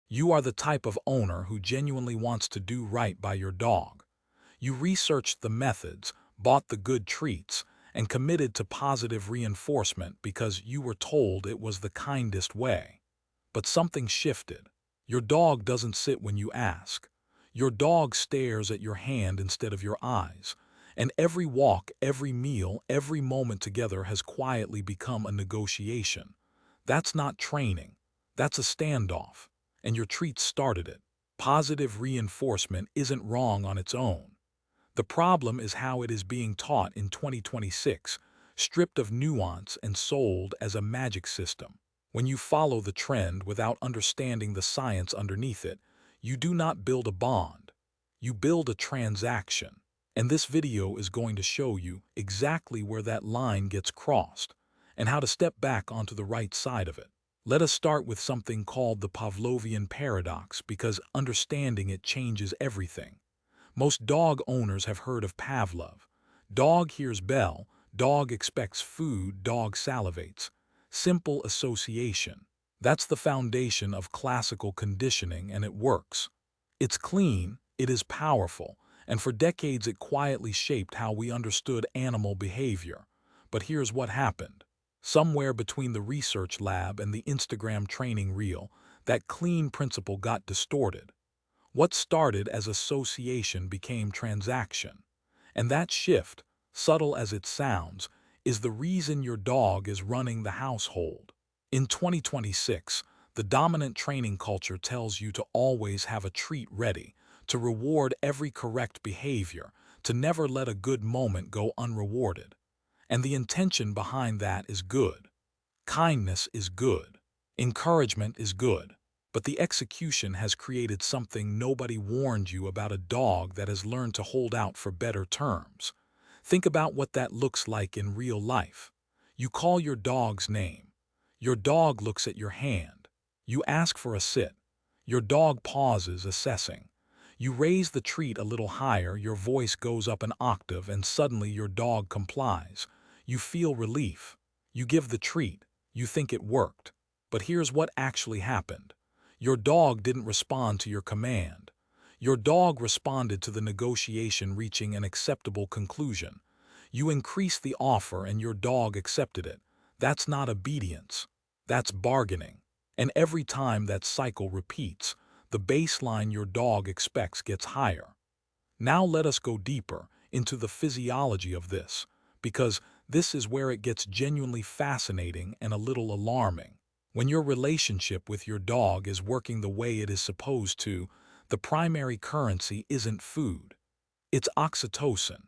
You are the type of owner who genuinely wants to do right by your dog. You researched the methods, bought the good treats, and committed to positive reinforcement because you were told it was the kindest way. But something shifted. Your dog doesn't sit when you ask. Your dog stares at your hand instead of your eyes. And every walk, every meal, every moment together has quietly become a negotiation. That's not training. That's a standoff. And your treats started it. Positive reinforcement isn't wrong on its own. The problem is how it is being taught in 2026, stripped of nuance and sold as a magic system. When you follow the trend without understanding the science underneath it, you do not build a bond. You build a transaction. And this video is going to show you exactly where that line gets crossed and how to step back onto the right side of it. Let us start with something called the Pavlovian paradox because understanding it changes everything. Most dog owners have heard of Pavlov. Dog hears bell, dog expects food, dog salivates. Simple association. That's the foundation of classical conditioning, and it works. It's clean, it is powerful, and for decades it quietly shaped how we understood animal behavior. But here's what happened. Somewhere between the research lab and the Instagram training reel, that clean principle got distorted. What started as association became transaction. And that shift, subtle as it sounds, is the reason your dog is running the household. In 2026, the dominant training culture tells you to always have a treat ready, to reward every correct behavior, to never let a good moment go unrewarded. And the intention behind that is good. Kindness is good. Encouragement is good. But the execution has created something nobody warned you about: a dog that has learned to hold out for better terms. Think about what that looks like in real life. You call your dog's name. Your dog looks at your hand. You ask for a sit. Your dog pauses, assessing. You raise the treat a little higher, your voice goes up an octave, and suddenly your dog complies. You feel relief. You give the treat. You think it worked. But here's what actually happened. Your dog didn't respond to your command. Your dog responded to the negotiation reaching an acceptable conclusion. You increased the offer and your dog accepted it. That's not obedience. That's bargaining. And every time that cycle repeats, the baseline your dog expects gets higher. Now let us go deeper into the physiology of this, because this is where it gets genuinely fascinating and a little alarming. When your relationship with your dog is working the way it is supposed to, the primary currency isn't food. It's oxytocin.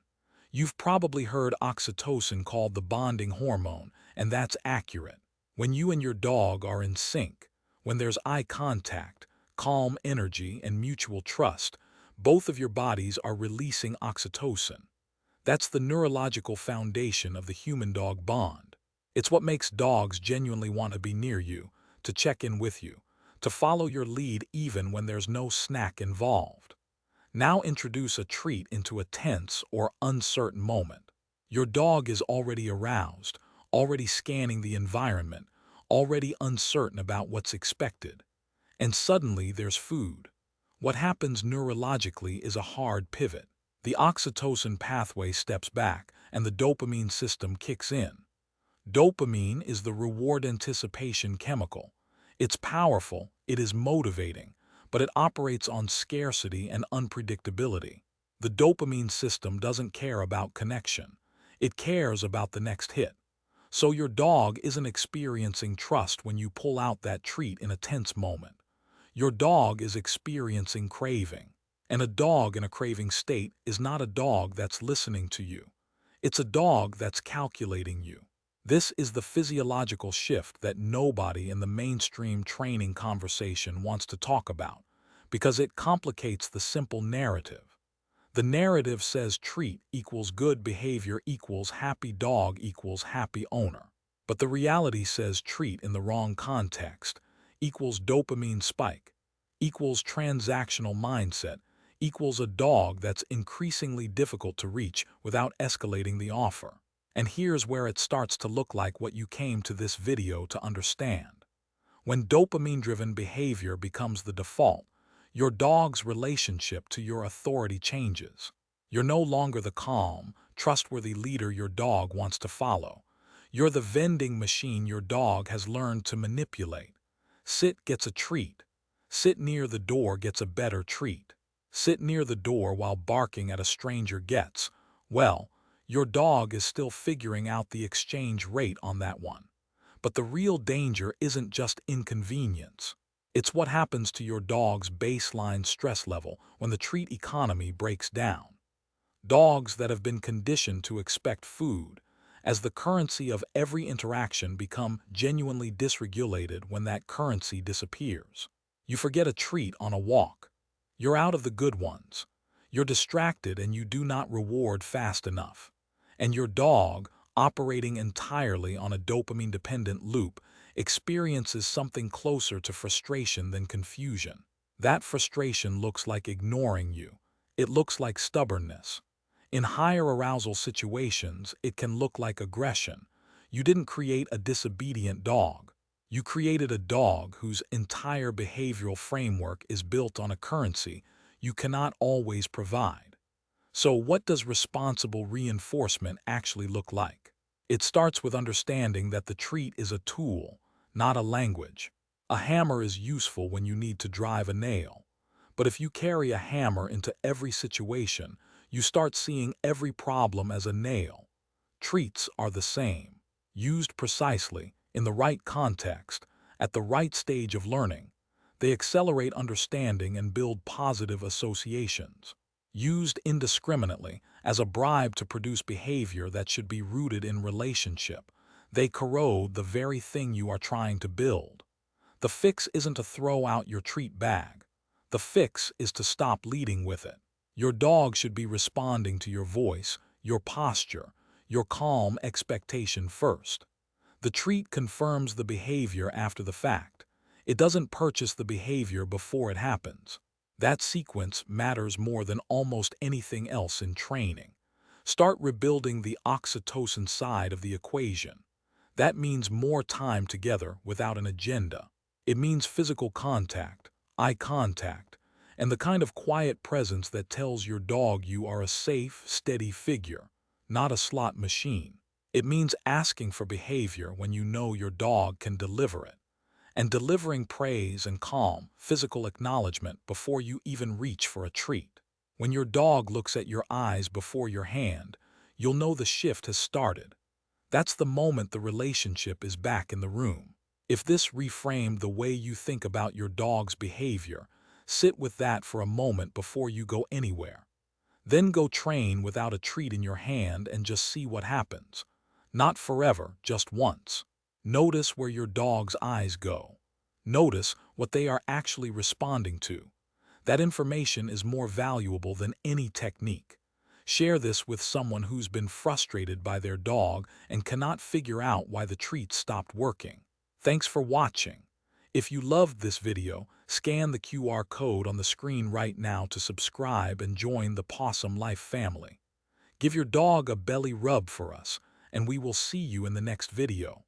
You've probably heard oxytocin called the bonding hormone, and that's accurate. When you and your dog are in sync, when there's eye contact, calm energy, and mutual trust, both of your bodies are releasing oxytocin. That's the neurological foundation of the human-dog bond. It's what makes dogs genuinely want to be near you, to check in with you, to follow your lead even when there's no snack involved. Now introduce a treat into a tense or uncertain moment. Your dog is already aroused, already scanning the environment, already uncertain about what's expected. And suddenly there's food. What happens neurologically is a hard pivot. The oxytocin pathway steps back and the dopamine system kicks in. Dopamine is the reward anticipation chemical. It's powerful, it is motivating, but it operates on scarcity and unpredictability. The dopamine system doesn't care about connection. It cares about the next hit. So your dog isn't experiencing trust when you pull out that treat in a tense moment. Your dog is experiencing craving. And a dog in a craving state is not a dog that's listening to you. It's a dog that's calculating you. This is the physiological shift that nobody in the mainstream training conversation wants to talk about, because it complicates the simple narrative. The narrative says treat equals good behavior equals happy dog equals happy owner. But the reality says treat in the wrong context equals dopamine spike, equals transactional mindset, equals a dog that's increasingly difficult to reach without escalating the offer. And here's where it starts to look like what you came to this video to understand. When dopamine-driven behavior becomes the default, your dog's relationship to your authority changes. You're no longer the calm, trustworthy leader your dog wants to follow. You're the vending machine your dog has learned to manipulate. Sit gets a treat. Sit near the door gets a better treat. Sit near the door while barking at a stranger gets, well, your dog is still figuring out the exchange rate on that one. But the real danger isn't just inconvenience. It's what happens to your dog's baseline stress level when the treat economy breaks down. Dogs that have been conditioned to expect food as the currency of every interaction become genuinely dysregulated when that currency disappears. You forget a treat on a walk. You're out of the good ones. You're distracted and you do not reward fast enough. And your dog, operating entirely on a dopamine-dependent loop, experiences something closer to frustration than confusion. That frustration looks like ignoring you. It looks like stubbornness. In higher arousal situations, it can look like aggression. You didn't create a disobedient dog. You created a dog whose entire behavioral framework is built on a currency you cannot always provide. So what does responsible reinforcement actually look like? It starts with understanding that the treat is a tool, not a language. A hammer is useful when you need to drive a nail. But if you carry a hammer into every situation, you start seeing every problem as a nail. Treats are the same. Used precisely, in the right context, at the right stage of learning, they accelerate understanding and build positive associations. Used indiscriminately, as a bribe to produce behavior that should be rooted in relationship, they corrode the very thing you are trying to build. The fix isn't to throw out your treat bag. The fix is to stop leading with it. Your dog should be responding to your voice, your posture, your calm expectation first. The treat confirms the behavior after the fact. It doesn't purchase the behavior before it happens. That sequence matters more than almost anything else in training. Start rebuilding the oxytocin side of the equation. That means more time together without an agenda. It means physical contact, eye contact, and the kind of quiet presence that tells your dog you are a safe, steady figure, not a slot machine. It means asking for behavior when you know your dog can deliver it, and delivering praise and calm, physical acknowledgement before you even reach for a treat. When your dog looks at your eyes before your hand, you'll know the shift has started. That's the moment the relationship is back in the room. If this reframed the way you think about your dog's behavior, sit with that for a moment before you go anywhere. Then go train without a treat in your hand and just see what happens. Not forever, just once. Notice where your dog's eyes go. Notice what they are actually responding to. That information is more valuable than any technique. Share this with someone who's been frustrated by their dog and cannot figure out why the treat stopped working. Thanks for watching. If you loved this video, scan the QR code on the screen right now to subscribe and join the Pawsome Life family. Give your dog a belly rub for us, and we will see you in the next video.